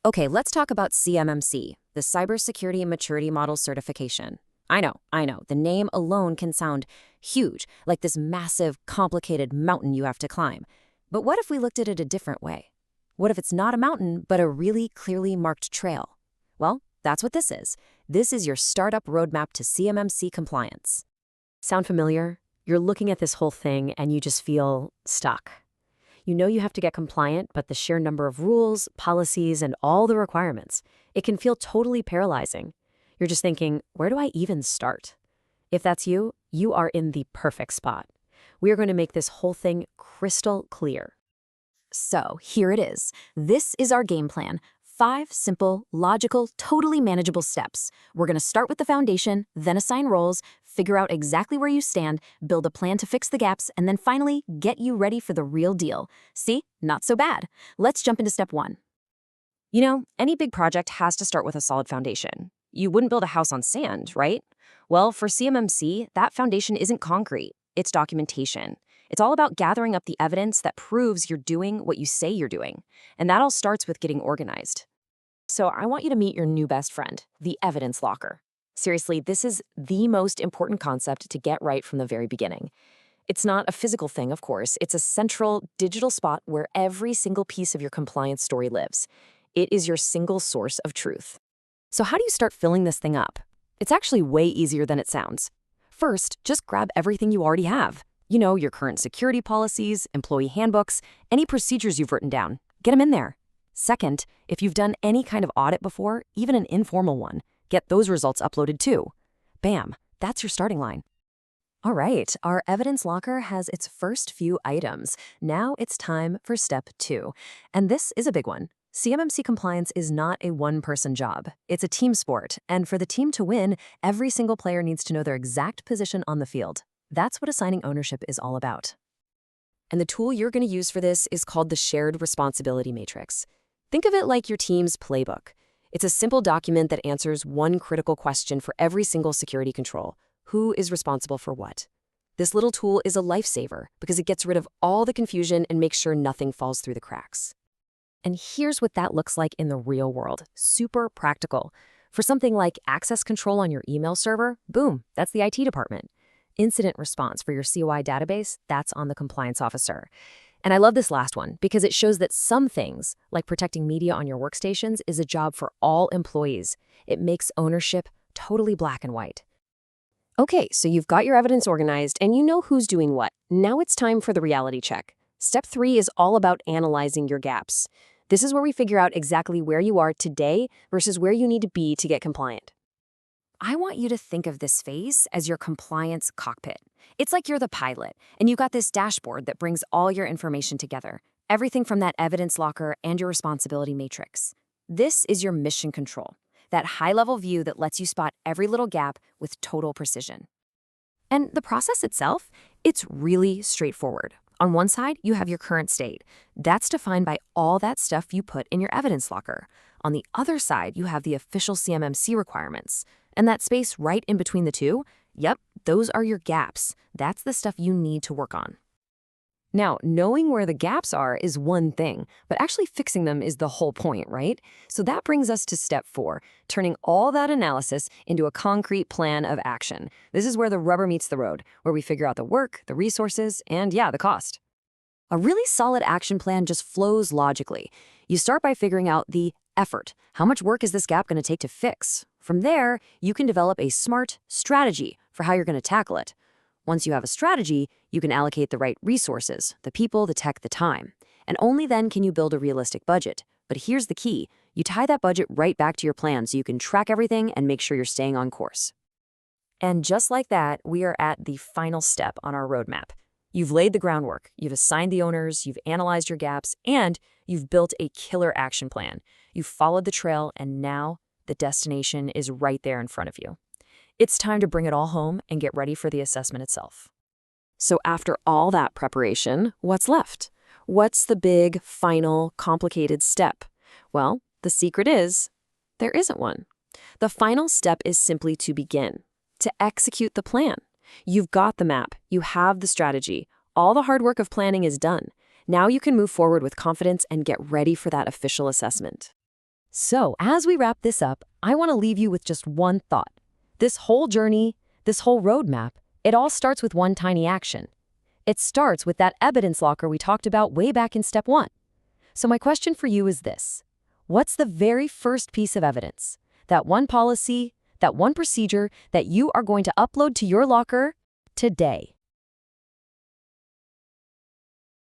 Okay, let's talk about CMMC, the Cybersecurity Maturity Model Certification. I know. The name alone can sound huge, like this massive, complicated mountain you have to climb. But what if we looked at it a different way? What if it's not a mountain, but a really clearly marked trail? Well, that's what this is. This is your startup roadmap to CMMC compliance. Sound familiar? You're looking at this whole thing and you just feel stuck. You know you have to get compliant, but the sheer number of rules, policies, and all the requirements, it can feel totally paralyzing. You're just thinking, where do I even start? If that's you, you are in the perfect spot. We are going to make this whole thing crystal clear. So here it is. This is our game plan. 5 simple, logical, totally manageable steps. We're going to start with the foundation, then assign roles, figure out exactly where you stand, build a plan to fix the gaps, and then finally get you ready for the real deal. See? Not so bad. Let's jump into step 1. You know, any big project has to start with a solid foundation. You wouldn't build a house on sand, right? Well, for CMMC, that foundation isn't concrete. It's documentation. It's all about gathering up the evidence that proves you're doing what you say you're doing. And that all starts with getting organized. So I want you to meet your new best friend, the evidence locker. Seriously, this is the most important concept to get right from the very beginning. It's not a physical thing, of course. It's a central digital spot where every single piece of your compliance story lives. It is your single source of truth. So how do you start filling this thing up? It's actually way easier than it sounds. First, just grab everything you already have. You know, your current security policies, employee handbooks, any procedures you've written down. Get them in there. Second, if you've done any kind of audit before, even an informal one, get those results uploaded too. Bam, that's your starting line. All right, our evidence locker has its first few items. Now it's time for step 2. And this is a big one. CMMC compliance is not a one-person job. It's a team sport, and for the team to win, every single player needs to know their exact position on the field. That's what assigning ownership is all about. And the tool you're going to use for this is called the Shared Responsibility Matrix. Think of it like your team's playbook. It's a simple document that answers one critical question for every single security control. Who is responsible for what? This little tool is a lifesaver because it gets rid of all the confusion and makes sure nothing falls through the cracks. And here's what that looks like in the real world. Super practical. For something like access control on your email server, boom, that's the IT department. Incident response for your COI database, that's on the compliance officer. And I love this last one because it shows that some things, like protecting media on your workstations, is a job for all employees. It makes ownership totally black and white. Okay, so you've got your evidence organized and you know who's doing what. Now it's time for the reality check. Step 3 is all about analyzing your gaps. This is where we figure out exactly where you are today versus where you need to be to get compliant. I want you to think of this phase as your compliance cockpit. It's like you're the pilot, and you've got this dashboard that brings all your information together, everything from that evidence locker and your responsibility matrix. This is your mission control, that high-level view that lets you spot every little gap with total precision. And the process itself, it's really straightforward. On one side, you have your current state. That's defined by all that stuff you put in your evidence locker. On the other side, you have the official CMMC requirements. And that space right in between the two, yep, those are your gaps. That's the stuff you need to work on. Now, knowing where the gaps are is one thing, but actually fixing them is the whole point, right? So that brings us to step 4, turning all that analysis into a concrete plan of action. This is where the rubber meets the road, where we figure out the work, the resources, and yeah, the cost. A really solid action plan just flows logically. You start by figuring out the effort. How much work is this gap going to take to fix? From there, you can develop a smart strategy for how you're going to tackle it. Once you have a strategy, you can allocate the right resources, the people, the tech, the time. And only then can you build a realistic budget. But here's the key. You tie that budget right back to your plan so you can track everything and make sure you're staying on course. And just like that, we are at the final step on our roadmap. You've laid the groundwork, you've assigned the owners, you've analyzed your gaps, and you've built a killer action plan. You've followed the trail, and now the destination is right there in front of you. It's time to bring it all home and get ready for the assessment itself. So after all that preparation, what's left? What's the big, final, complicated step? Well, the secret is, there isn't one. The final step is simply to begin, to execute the plan. You've got the map, you have the strategy. All the hard work of planning is done. Now you can move forward with confidence and get ready for that official assessment. So, as we wrap this up, I want to leave you with just one thought. This whole journey, this whole roadmap, it all starts with one tiny action. It starts with that evidence locker we talked about way back in step 1. So my question for you is this. What's the very first piece of evidence? That one policy, that one procedure that you are going to upload to your locker today?